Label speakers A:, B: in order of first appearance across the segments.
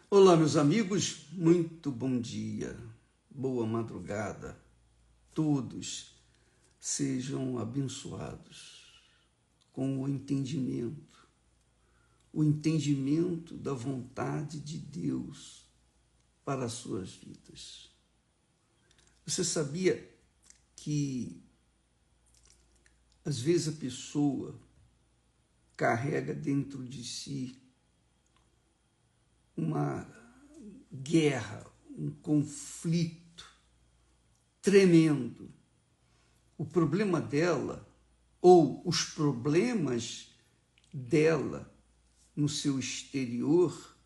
A: Olá, meus amigos, muito bom dia, boa madrugada. Todos sejam abençoados com o entendimento da vontade de Deus para as suas vidas. Você sabia que às vezes a pessoa carrega dentro de si uma guerra, um conflito tremendo. O problema dela, ou os problemas dela no seu exterior,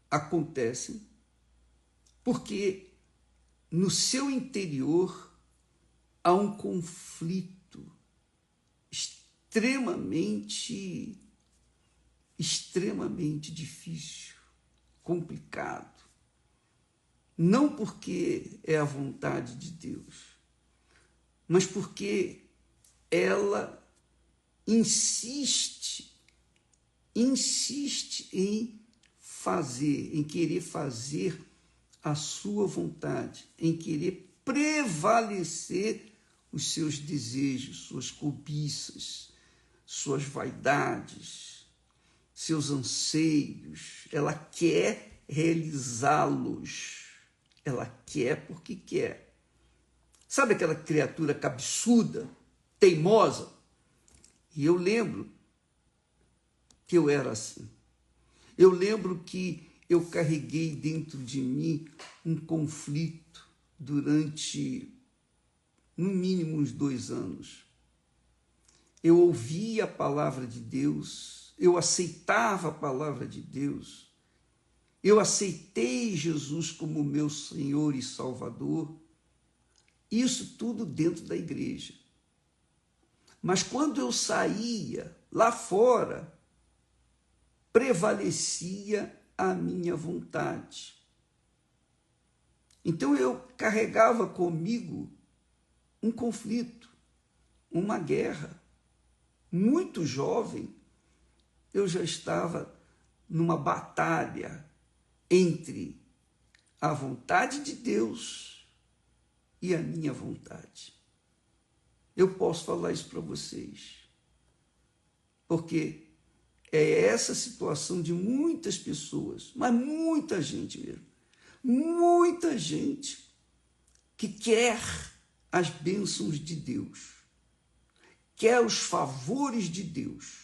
A: acontecem, porque no seu interior há um conflito extremamente difícil, complicado. Não porque é a vontade de Deus, mas porque ela insiste em querer fazer a sua vontade, em querer prevalecer os seus desejos, suas cobiças, suas vaidades, seus anseios. Ela quer realizá-los. Ela quer porque quer. Sabe aquela criatura cabeçuda, teimosa? E eu lembro que eu era assim. Eu lembro que eu carreguei dentro de mim um conflito durante, no mínimo, uns 2 anos. Eu ouvia a palavra de Deus, eu aceitava a palavra de Deus, eu aceitei Jesus como meu Senhor e Salvador, isso tudo dentro da igreja. Mas quando eu saía lá fora, prevalecia a minha vontade. Então eu carregava comigo um conflito, uma guerra. Muito jovem, eu já estava numa batalha entre a vontade de Deus e a minha vontade. Eu posso falar isso para vocês, porque é essa situação de muitas pessoas, mas muita gente mesmo, muita gente que quer as bênçãos de Deus, quer os favores de Deus,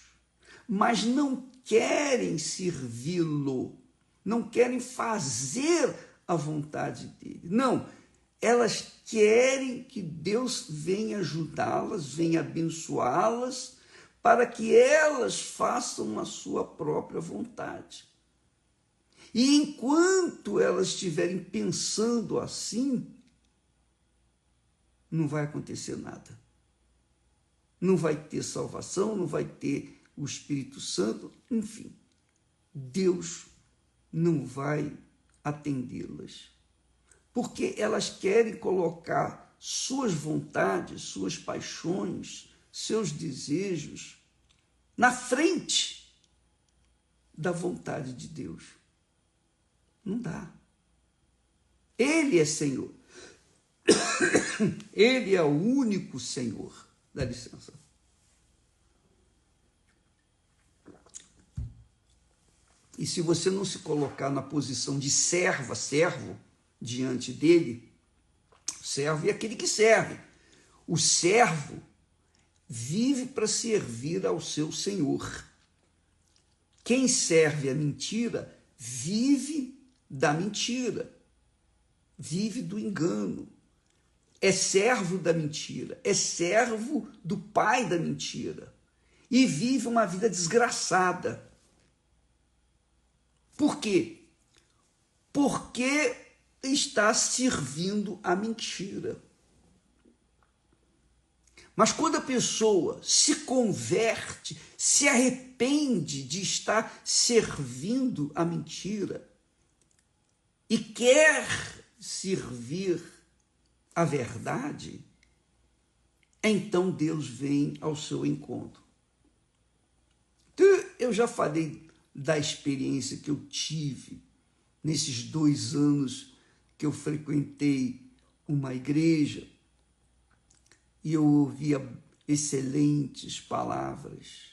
A: mas não querem servi-lo, não querem fazer a vontade dele. Não, elas querem que Deus venha ajudá-las, venha abençoá-las, para que elas façam a sua própria vontade. E enquanto elas estiverem pensando assim, não vai acontecer nada. Não vai ter salvação, não vai ter o Espírito Santo, enfim. Deus não vai atendê-las. Porque elas querem colocar suas vontades, suas paixões, seus desejos na frente da vontade de Deus. Não dá. Ele é Senhor. Ele é o único Senhor. Dá licença. E se você não se colocar na posição de servo diante dele, servo é aquele que serve. O servo vive para servir ao seu Senhor. Quem serve a mentira vive da mentira, vive do engano. É servo da mentira, é servo do pai da mentira e vive uma vida desgraçada. Por quê? Porque está servindo a mentira. Mas quando a pessoa se converte, se arrepende de estar servindo a mentira e quer servir a verdade, então Deus vem ao seu encontro. eu já falei da experiência que eu tive nesses 2 anos que eu frequentei uma igreja e eu ouvia excelentes palavras.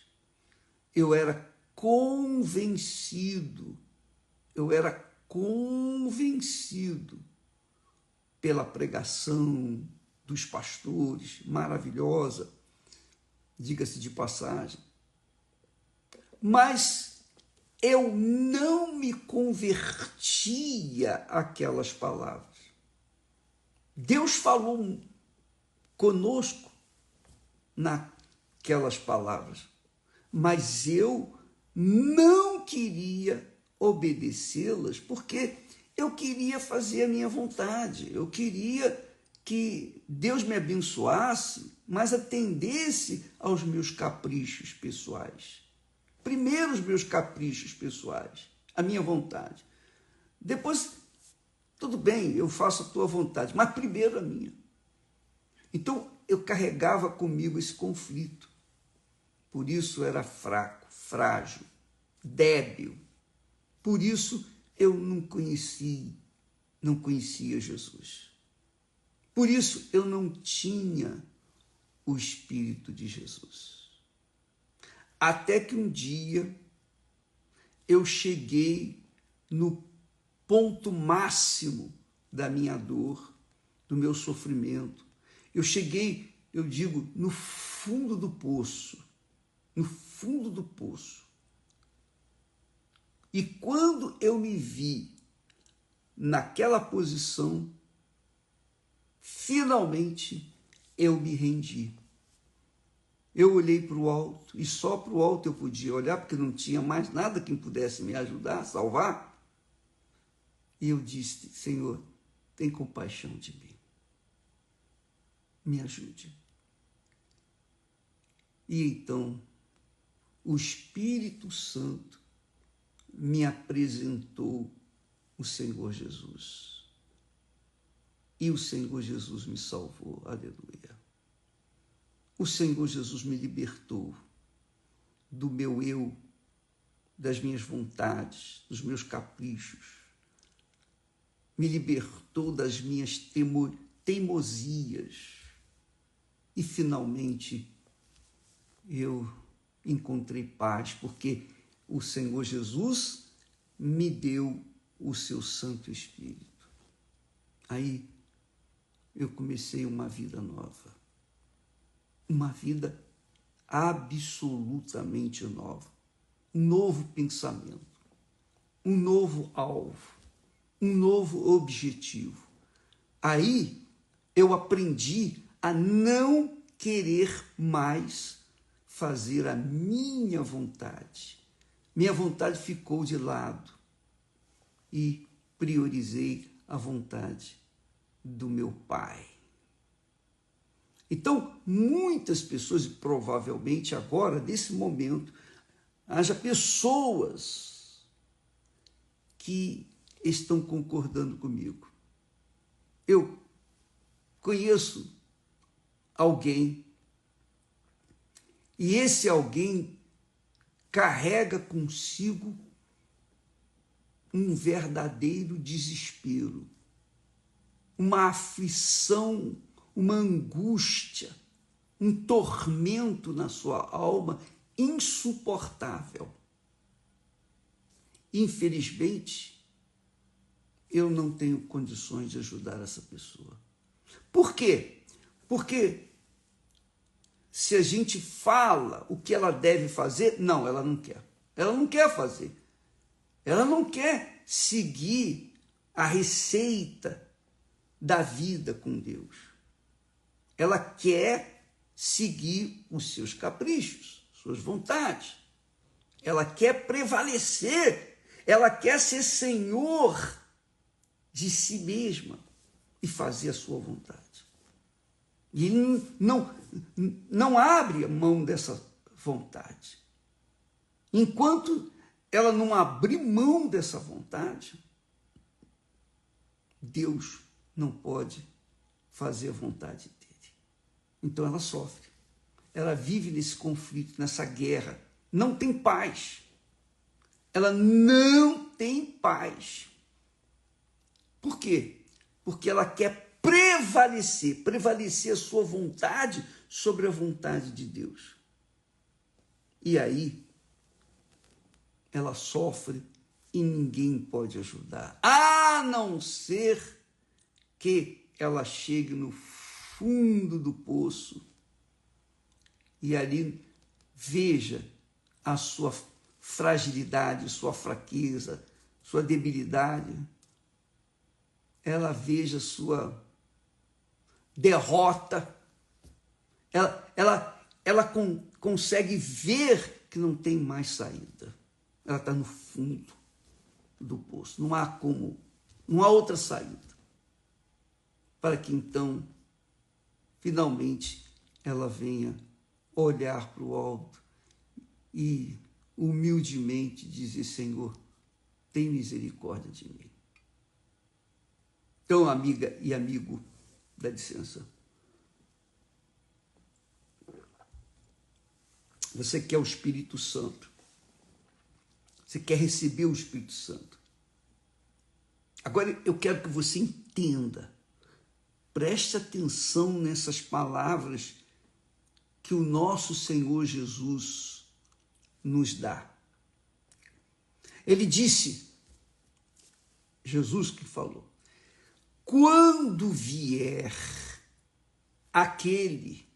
A: Eu era convencido pela pregação dos pastores, maravilhosa, diga-se de passagem. Mas eu não me convertia àquelas palavras. Deus falou conosco naquelas palavras, mas eu não queria obedecê-las porque eu queria fazer a minha vontade, eu queria que Deus me abençoasse, mas atendesse aos meus caprichos pessoais. Primeiro os meus caprichos pessoais, a minha vontade. Depois, tudo bem, eu faço a tua vontade, mas primeiro a minha. Então, eu carregava comigo esse conflito. Por isso era fraco, frágil, débil. Por isso eu não conhecia Jesus. Por isso eu não tinha o Espírito de Jesus. Até que um dia eu cheguei no ponto máximo da minha dor, do meu sofrimento. Eu cheguei, eu digo, no fundo do poço. No fundo do poço. E quando eu me vi naquela posição, finalmente eu me rendi. Eu olhei para o alto, e só para o alto eu podia olhar, porque não tinha mais nada que pudesse me ajudar, salvar. E eu disse: Senhor, tem compaixão de mim. Me ajude. E então, o Espírito Santo me apresentou o Senhor Jesus. E o Senhor Jesus me salvou. Aleluia. O Senhor Jesus me libertou do meu eu, das minhas vontades, dos meus caprichos. Me libertou das minhas teimosias. E, finalmente, eu encontrei paz, porque o Senhor Jesus me deu o seu Santo Espírito. Aí eu comecei uma vida nova. Uma vida absolutamente nova. Um novo pensamento, um novo alvo, um novo objetivo. Aí eu aprendi a não querer mais fazer a minha vontade. Minha vontade ficou de lado e priorizei a vontade do meu Pai. Então, muitas pessoas, e provavelmente agora, nesse momento, haja pessoas que estão concordando comigo. Eu conheço alguém, e esse alguém carrega consigo um verdadeiro desespero, uma aflição, uma angústia, um tormento na sua alma insuportável. Infelizmente, eu não tenho condições de ajudar essa pessoa. Por quê? Porque se a gente fala o que ela deve fazer, não, ela não quer. Ela não quer fazer. Ela não quer seguir a receita da vida com Deus. Ela quer seguir os seus caprichos, suas vontades. Ela quer prevalecer. Ela quer ser senhor de si mesma e fazer a sua vontade. E ele não abre a mão dessa vontade. Enquanto ela não abrir mão dessa vontade, Deus não pode fazer a vontade dele. Então ela sofre. Ela vive nesse conflito, nessa guerra não tem paz. Ela não tem paz. Por quê? Porque ela quer prevalecer a sua vontade sobre a vontade de Deus. E aí, ela sofre e ninguém pode ajudar, a não ser que ela chegue no fundo do poço e ali veja a sua fragilidade, sua fraqueza, sua debilidade. Ela veja sua derrota. Ela consegue ver que não tem mais saída. Ela está no fundo do poço. Não há outra saída. Para que então, finalmente, ela venha olhar para o alto e humildemente dizer: Senhor, tem misericórdia de mim. Então, amiga e amigo, dá licença. Você quer o Espírito Santo. Você quer receber o Espírito Santo. Agora, eu quero que você entenda. Preste atenção nessas palavras que o nosso Senhor Jesus nos dá. Ele disse, Jesus que falou, quando vier aquele,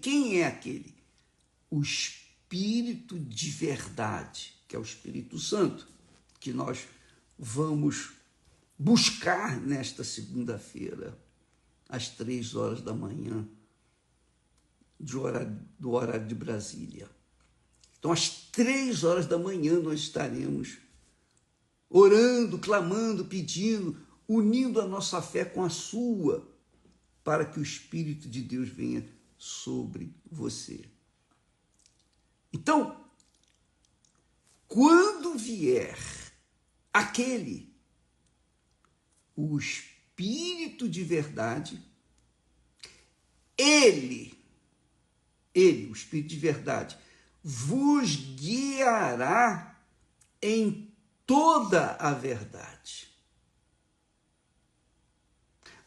A: quem é aquele? O Espírito de verdade, que é o Espírito Santo, que nós vamos buscar nesta segunda-feira, às 3 horas da manhã, do horário de Brasília. Então, às 3 horas da manhã, nós estaremos orando, clamando, pedindo, unindo a nossa fé com a sua, para que o Espírito de Deus venha sobre você. Então, quando vier aquele, o Espírito de verdade, ele, o Espírito de verdade, vos guiará em toda a verdade.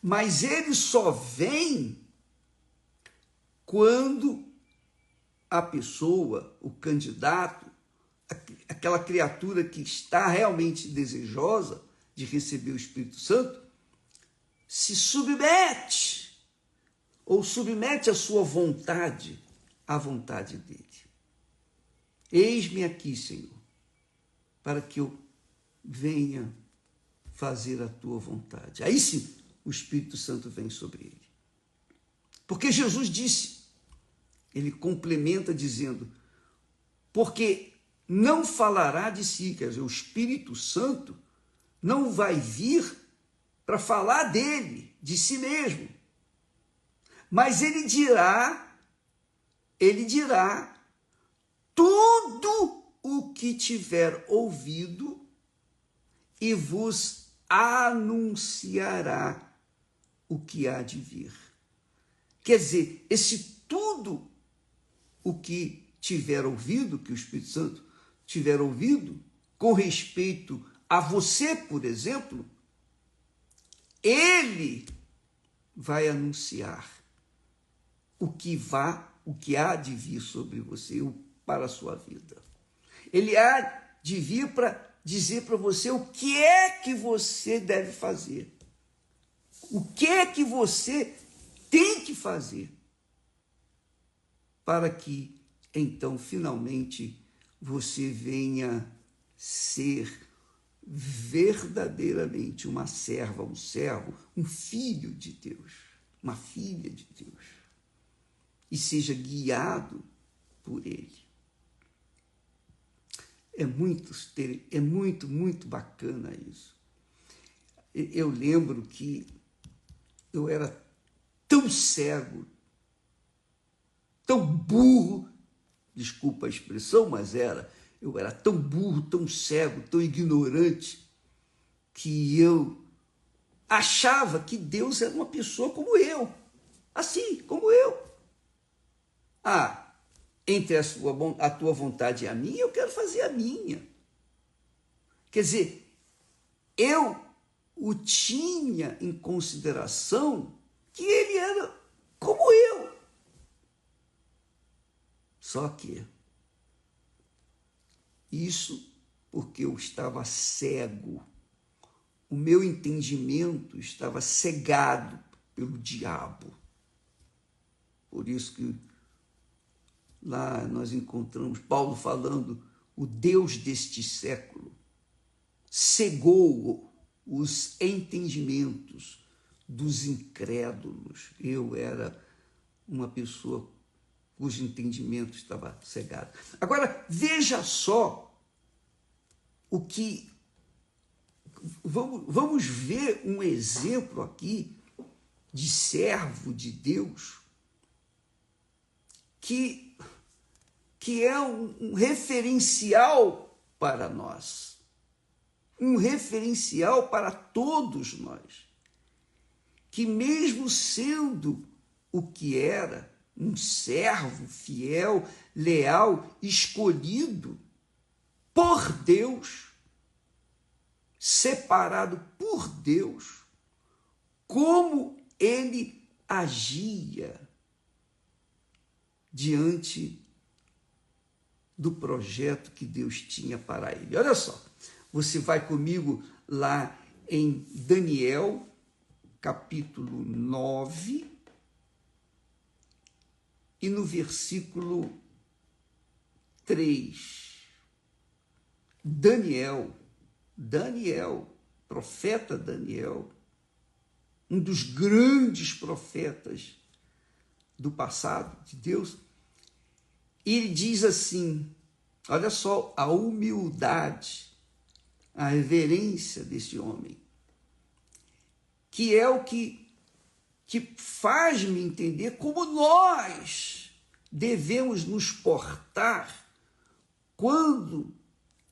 A: Mas ele só vem quando a pessoa, o candidato, aquela criatura que está realmente desejosa de receber o Espírito Santo, se submete, ou submete a sua vontade à vontade dele. Eis-me aqui, Senhor, para que eu venha fazer a tua vontade. Aí sim, o Espírito Santo vem sobre ele. Porque Jesus disse, ele complementa dizendo, porque não falará de si, quer dizer, o Espírito Santo não vai vir para falar dele, de si mesmo, mas ele dirá tudo o que tiver ouvido e vos anunciará o que há de vir. Quer dizer, esse tudo o que tiver ouvido, que o Espírito Santo tiver ouvido, com respeito a você, por exemplo, ele vai anunciar o que há de vir sobre você, para a sua vida. Ele há de vir para dizer para você o que é que você deve fazer. O que é que você tem que fazer para que, então, finalmente, você venha ser verdadeiramente uma serva, um servo, um filho de Deus, uma filha de Deus, e seja guiado por Ele. É muito, muito bacana isso. Eu lembro que eu era tão cego, tão burro, desculpa a expressão, mas eu era tão burro, tão cego, tão ignorante, que eu achava que Deus era uma pessoa como eu, assim, como eu. entre a tua vontade e a minha, eu quero fazer a minha. Quer dizer, eu o tinha em consideração que ele era como eu. Só que isso porque eu estava cego. O meu entendimento estava cegado pelo diabo. Por isso que lá nós encontramos Paulo falando, o Deus deste século cegou os entendimentos dos incrédulos. Eu era uma pessoa cujo entendimento estava cegado. Agora, veja só o que... Vamos ver um exemplo aqui de servo de Deus que é um referencial para nós, um referencial para todos nós, que mesmo sendo o que era, um servo fiel, leal, escolhido por Deus, separado por Deus, como ele agia diante do projeto que Deus tinha para ele. Olha só, você vai comigo lá em Daniel, capítulo 9, e no versículo 3. Daniel, profeta Daniel, um dos grandes profetas do passado de Deus, ele diz assim, olha só a humildade, a reverência desse homem, que é o que faz-me entender como nós devemos nos portar quando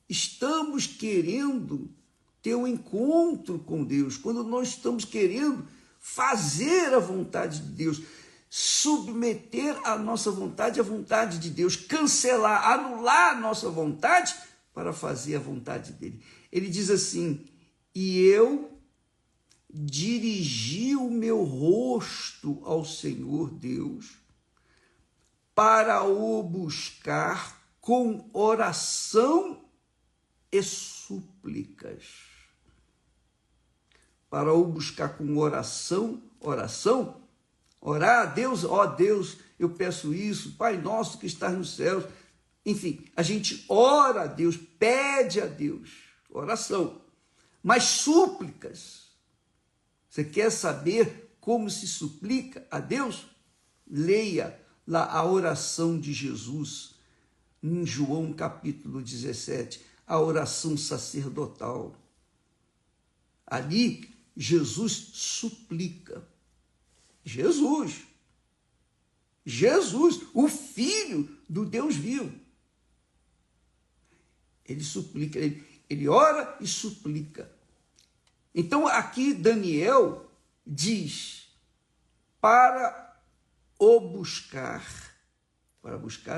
A: estamos querendo ter um encontro com Deus, quando nós estamos querendo fazer a vontade de Deus, submeter a nossa vontade à vontade de Deus, cancelar, anular a nossa vontade para fazer a vontade dele. Ele diz assim, e eu dirigi o meu rosto ao Senhor Deus para o buscar com oração e súplicas. Para o buscar com oração, orar a Deus, ó Deus, eu peço isso, Pai nosso que estás nos céus. Enfim, a gente ora a Deus, pede a Deus, oração. Mas súplicas, você quer saber como se suplica a Deus? Leia lá a oração de Jesus, em João capítulo 17, a oração sacerdotal. Ali, Jesus suplica. Jesus, o Filho do Deus vivo. Ele suplica, ele ora e suplica. Então, aqui Daniel diz, para buscar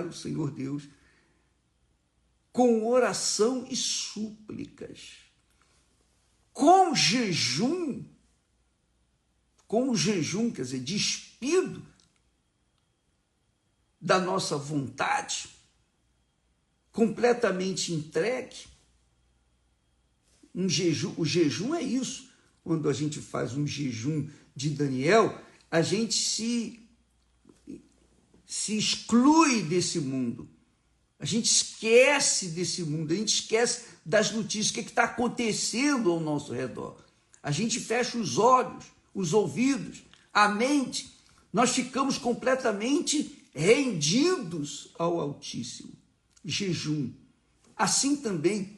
A: o Senhor Deus, com oração e súplicas, com jejum, quer dizer, despido da nossa vontade, completamente entregue. O jejum é isso. Quando a gente faz um jejum de Daniel, a gente se exclui desse mundo. A gente esquece desse mundo, a gente esquece das notícias, o que está acontecendo ao nosso redor. A gente fecha os olhos, os ouvidos, a mente. Nós ficamos completamente rendidos ao Altíssimo. Jejum. Assim também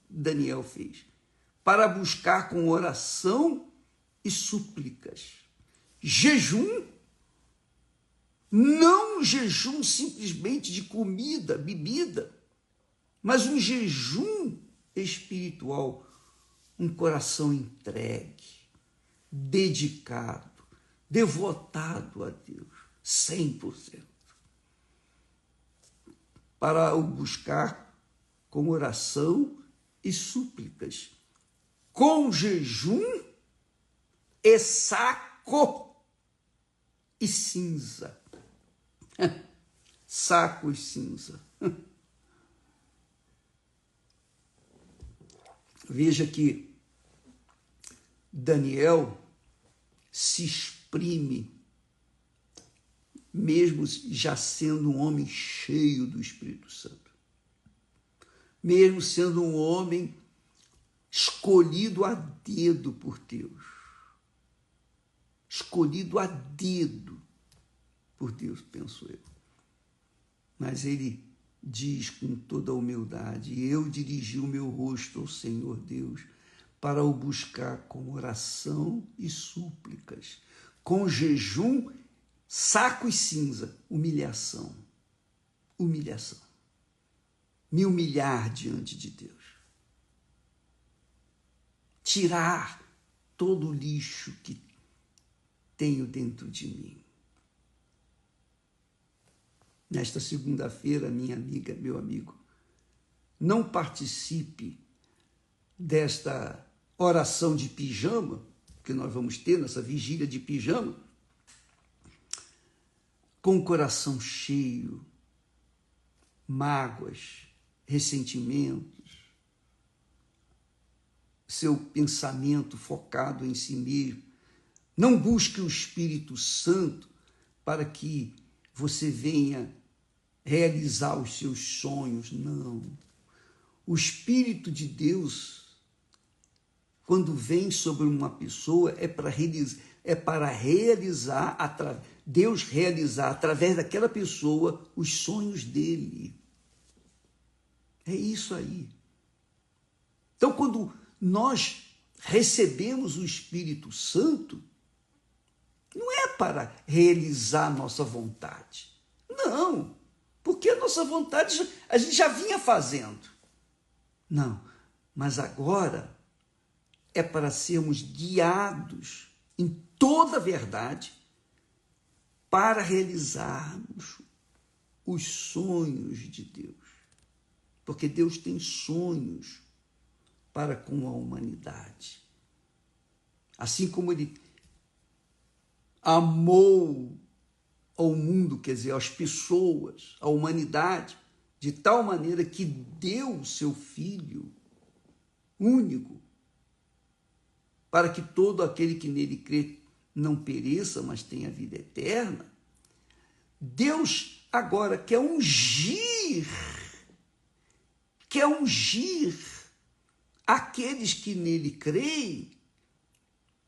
A: Daniel fez, para buscar com oração e súplicas. Jejum, não um jejum simplesmente de comida, bebida, mas um jejum espiritual, um coração entregue, dedicado, devotado a Deus, 100%. para o buscar com oração e súplicas, com jejum e saco e cinza. Saco e cinza. Veja que Daniel se exprime, mesmo já sendo um homem cheio do Espírito Santo, mesmo sendo um homem escolhido a dedo por Deus, escolhido a dedo por Deus, penso eu. Mas ele diz com toda a humildade: eu dirigi o meu rosto ao Senhor Deus para o buscar com oração e súplicas, com jejum, saco e cinza, humilhação, humilhação, me humilhar diante de Deus, tirar todo o lixo que tenho dentro de mim. Nesta segunda-feira, minha amiga, meu amigo, não participe desta oração de pijama que nós vamos ter nessa vigília de pijama, com o coração cheio, mágoas, ressentimentos, seu pensamento focado em si mesmo. Não busque o Espírito Santo para que você venha realizar os seus sonhos, não. O Espírito de Deus, quando vem sobre uma pessoa, Deus realizar através daquela pessoa os sonhos dele. É isso aí. Então, quando nós recebemos o Espírito Santo, não é para realizar nossa vontade. Não, porque a nossa vontade a gente já vinha fazendo. Não, mas agora é para sermos guiados em toda a verdade para realizarmos os sonhos de Deus. Porque Deus tem sonhos para com a humanidade. Assim como Ele amou ao mundo, quer dizer, às pessoas, à humanidade, de tal maneira que deu o seu Filho único, para que todo aquele que nele crê não pereça, mas tenha vida eterna. Deus agora quer ungir aqueles que nele creem,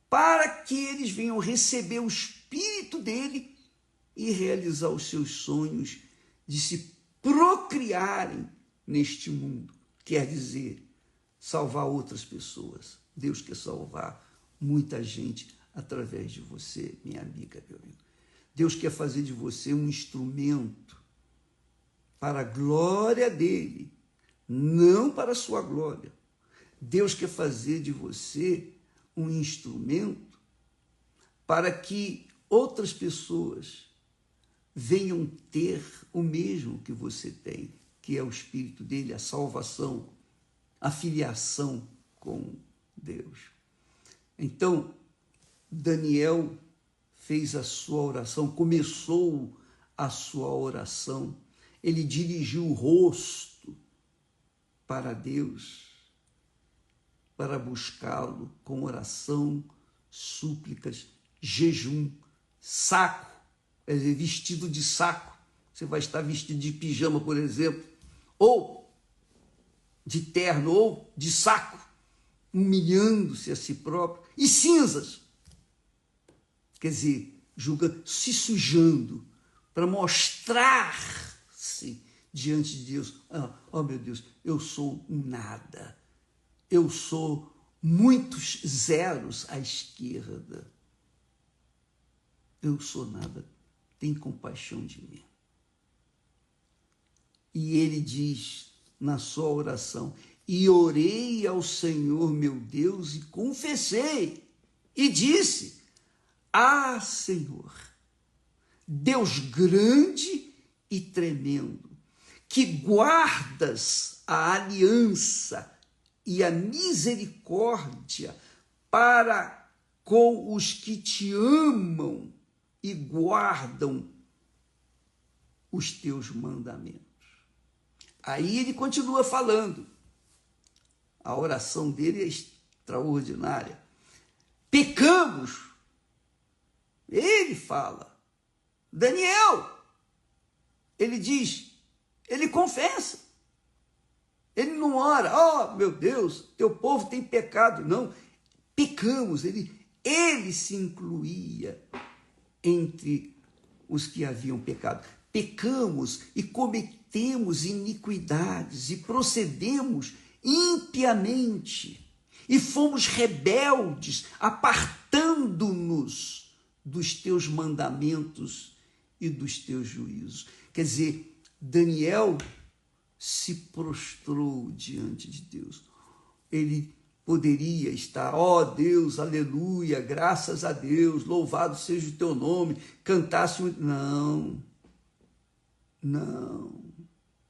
A: para que eles venham receber o Espírito dele e realizar os seus sonhos de se procriarem neste mundo. Quer dizer, salvar outras pessoas. Deus quer salvar muita gente através de você, minha amiga, meu amigo. Deus quer fazer de você um instrumento para a glória dele, não para a sua glória. Deus quer fazer de você um instrumento para que outras pessoas venham ter o mesmo que você tem, que é o Espírito dele, a salvação, a filiação com Deus. Então, Daniel fez a sua oração, começou a sua oração, ele dirigiu o rosto para Deus, para buscá-lo com oração, súplicas, jejum, saco, quer dizer, vestido de saco. Você vai estar vestido de pijama, por exemplo, ou de terno, ou de saco, humilhando-se a si próprio, e cinzas, quer dizer, se sujando, para mostrar-se diante de Deus. Oh, meu Deus, eu sou um nada, eu sou muitos zeros à esquerda, eu sou nada, tem compaixão de mim. E ele diz na sua oração: e orei ao Senhor meu Deus e confessei, e disse: ah, Senhor, Deus grande e tremendo, que guardas a aliança e a misericórdia para com os que te amam e guardam os teus mandamentos. Aí ele continua falando. A oração dele é extraordinária. Pecamos. Ele fala. Daniel, ele diz, ele confessa. Ele não ora, oh meu Deus, teu povo tem pecado. Não, pecamos. Ele se incluía entre os que haviam pecado. Pecamos e cometemos iniquidades e procedemos impiamente e fomos rebeldes, apartando-nos dos teus mandamentos e dos teus juízos. Quer dizer, Daniel se prostrou diante de Deus. Ele poderia estar, ó Deus, aleluia, graças a Deus, louvado seja o teu nome, cantasse não.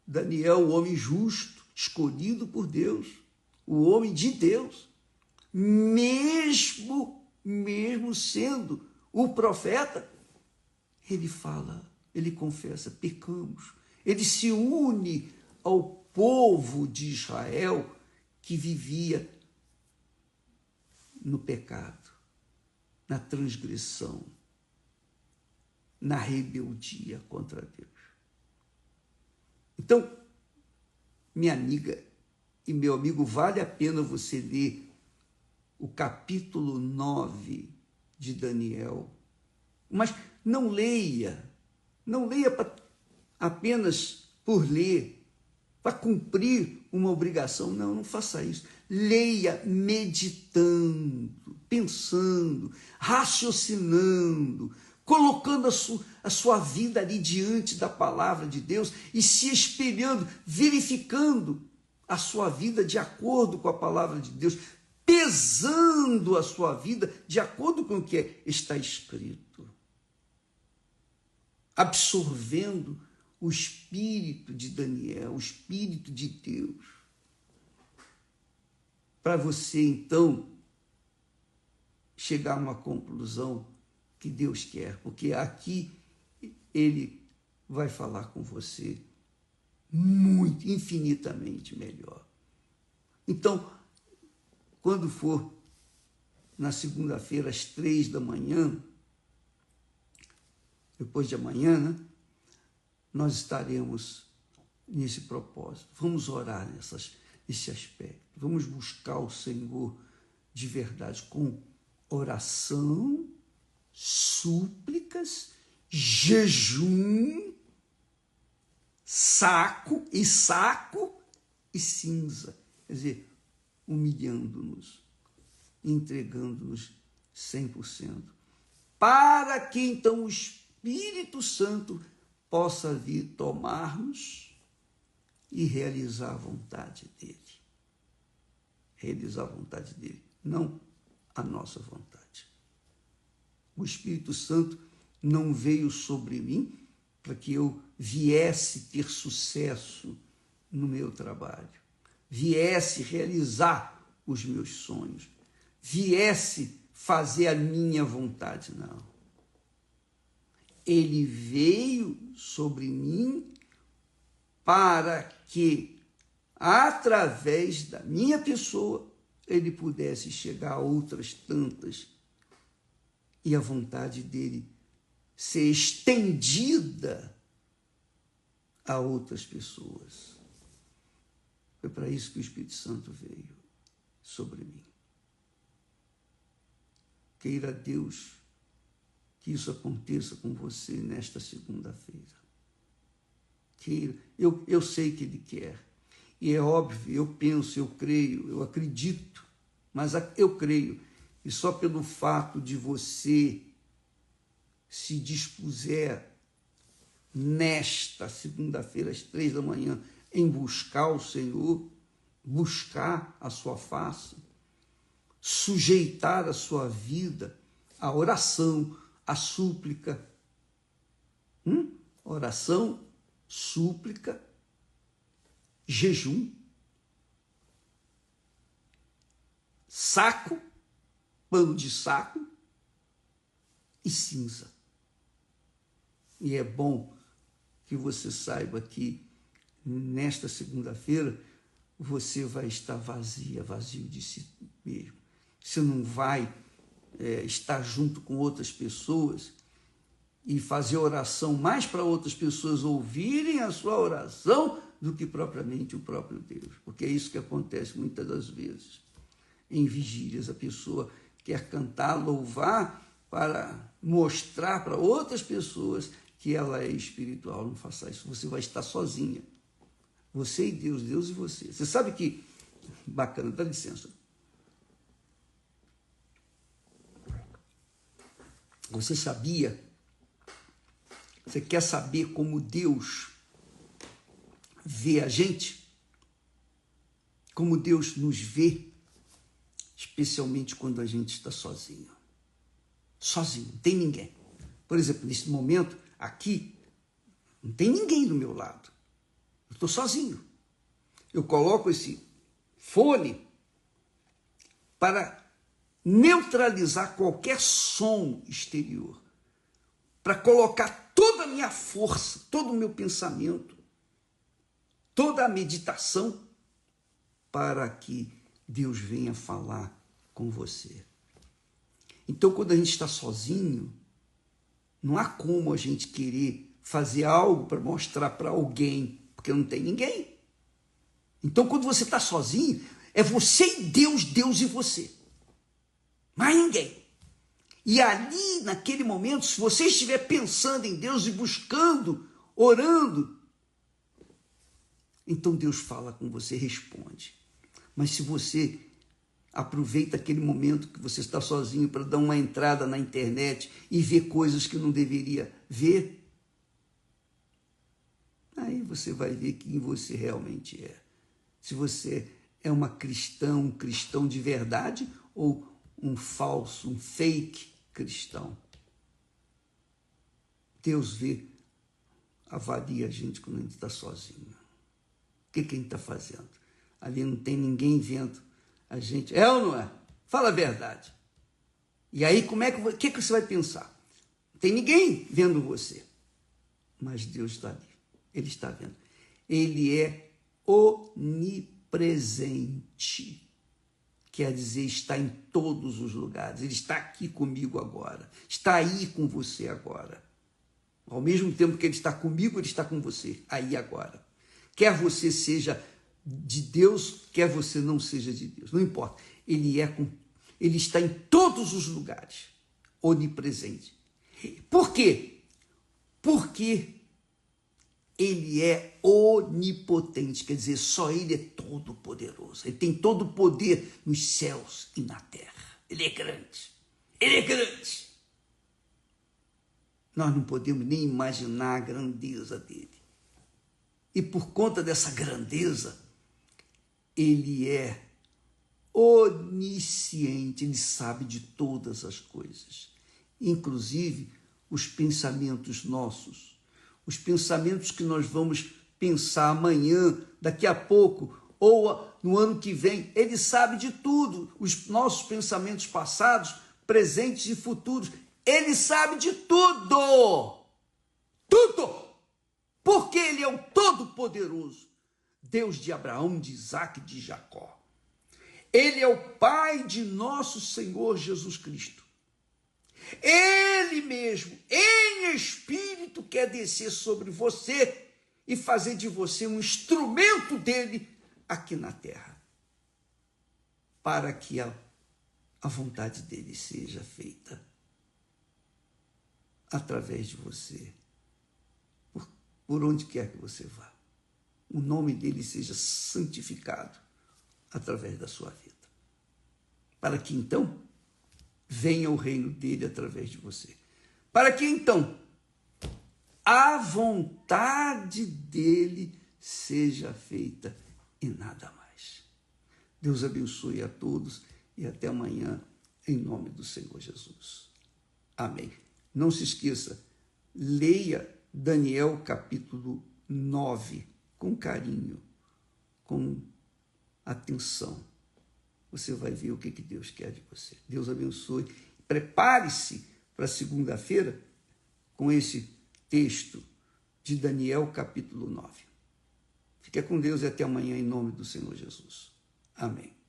A: Daniel, o homem justo, escolhido por Deus, o homem de Deus, mesmo sendo o profeta, ele fala, ele confessa, pecamos. Ele se une ao povo de Israel que vivia no pecado, na transgressão, na rebeldia contra Deus. Então, minha amiga e meu amigo, vale a pena você ler o capítulo 9 de Daniel, mas não leia apenas por ler, para cumprir uma obrigação. Não faça isso. Leia meditando, pensando, raciocinando, colocando a sua vida ali diante da palavra de Deus e se espelhando, verificando a sua vida de acordo com a palavra de Deus, pesando a sua vida de acordo com o que está escrito, absorvendo o espírito de Daniel, o espírito de Deus, para você então chegar a uma conclusão que Deus quer, porque aqui ele vai falar com você muito, infinitamente melhor. Então, quando for na segunda-feira, às 3h, depois de amanhã, né, nós estaremos nesse propósito. Vamos orar nesse aspecto. Vamos buscar o Senhor de verdade com oração, súplicas, jejum, saco e cinza. Quer dizer, humilhando-nos, entregando-nos 100%, para que então o Espírito Santo possa vir tomar-nos e realizar a vontade dele. Realizar a vontade dele, não a nossa vontade. O Espírito Santo não veio sobre mim para que eu viesse ter sucesso no meu trabalho, viesse realizar os meus sonhos, viesse fazer a minha vontade, não. Ele veio sobre mim para que, através da minha pessoa, ele pudesse chegar a outras tantas e a vontade dele ser estendida a outras pessoas. Foi para isso que o Espírito Santo veio sobre mim. Queira Deus que isso aconteça com você nesta segunda-feira. Eu sei que Ele quer. E é óbvio, eu penso, eu creio, eu acredito, mas eu creio. E só pelo fato de você se dispuser nesta segunda-feira, às 3h, em buscar o Senhor, buscar a sua face, sujeitar a sua vida à oração, à súplica. Oração, súplica jejum, saco, pano de saco e cinza. E é bom que você saiba que nesta segunda-feira você vai estar vazio de si mesmo. Você não vai estar junto com outras pessoas e fazer oração mais para outras pessoas ouvirem a sua oração do que propriamente o próprio Deus. Porque é isso que acontece muitas das vezes. Em vigílias, a pessoa quer cantar, louvar para mostrar para outras pessoas que ela é espiritual. Não faça isso, você vai estar sozinha. Você e Deus, Deus e você. Você sabe que... Bacana, dá licença. Você sabia? Você quer saber como Deus vê a gente? Como Deus nos vê? Especialmente quando a gente está sozinho. Sozinho, não tem ninguém. Por exemplo, nesse momento, aqui, não tem ninguém do meu lado. Eu estou sozinho. Eu coloco esse fone para neutralizar qualquer som exterior, para colocar toda a minha força, todo o meu pensamento, toda a meditação, para que Deus venha falar com você. Então, quando a gente está sozinho, não há como a gente querer fazer algo para mostrar para alguém, porque não tem ninguém. Então, quando você está sozinho, é você e Deus, Deus e você. Mais ninguém. E ali, naquele momento, se você estiver pensando em Deus e buscando, orando, então Deus fala com você, responde. Mas se você aproveita aquele momento que você está sozinho para dar uma entrada na internet e ver coisas que não deveria ver, aí você vai ver quem você realmente é. Se você é um cristão de verdade ou um falso, um fake cristão. Deus avalia a gente quando a gente está sozinho. O que a gente está fazendo? Ali não tem ninguém vendo a gente. É ou não é? Fala a verdade. E aí, o que você vai pensar? Não tem ninguém vendo você. Mas Deus está ali. Ele está vendo. Ele é onipresente. Quer dizer, está em todos os lugares. Ele está aqui comigo agora. Está aí com você agora. Ao mesmo tempo que ele está comigo, ele está com você aí agora. Quer você seja de Deus, quer você não seja de Deus. Não importa. Ele está em todos os lugares. Onipresente. Por quê? Porque ele é onipotente, quer dizer, só ele é todo poderoso. Ele tem todo o poder nos céus e na terra. Ele é grande. Ele é grande. Nós não podemos nem imaginar a grandeza dele. E por conta dessa grandeza, ele é onisciente, ele sabe de todas as coisas, inclusive os pensamentos nossos, os pensamentos que nós vamos pensar amanhã, daqui a pouco, ou no ano que vem. Ele sabe de tudo, os nossos pensamentos passados, presentes e futuros. Ele sabe de tudo, tudo, porque ele é o Todo-Poderoso, Deus de Abraão, de Isaac e de Jacó. Ele é o Pai de nosso Senhor Jesus Cristo. Ele mesmo, em espírito, quer descer sobre você e fazer de você um instrumento dele aqui na terra, para que a vontade dele seja feita através de você, por onde quer que você vá. O nome dele seja santificado através da sua vida, para que então venha o reino dele através de você, para que então a vontade dele seja feita e nada mais. Deus abençoe a todos e até amanhã, em nome do Senhor Jesus. Amém. Não se esqueça, leia Daniel capítulo 9 com carinho, com atenção, você vai ver o que Deus quer de você. Deus abençoe. Prepare-se para segunda-feira com esse texto de Daniel, capítulo 9. Fique com Deus e até amanhã, em nome do Senhor Jesus. Amém.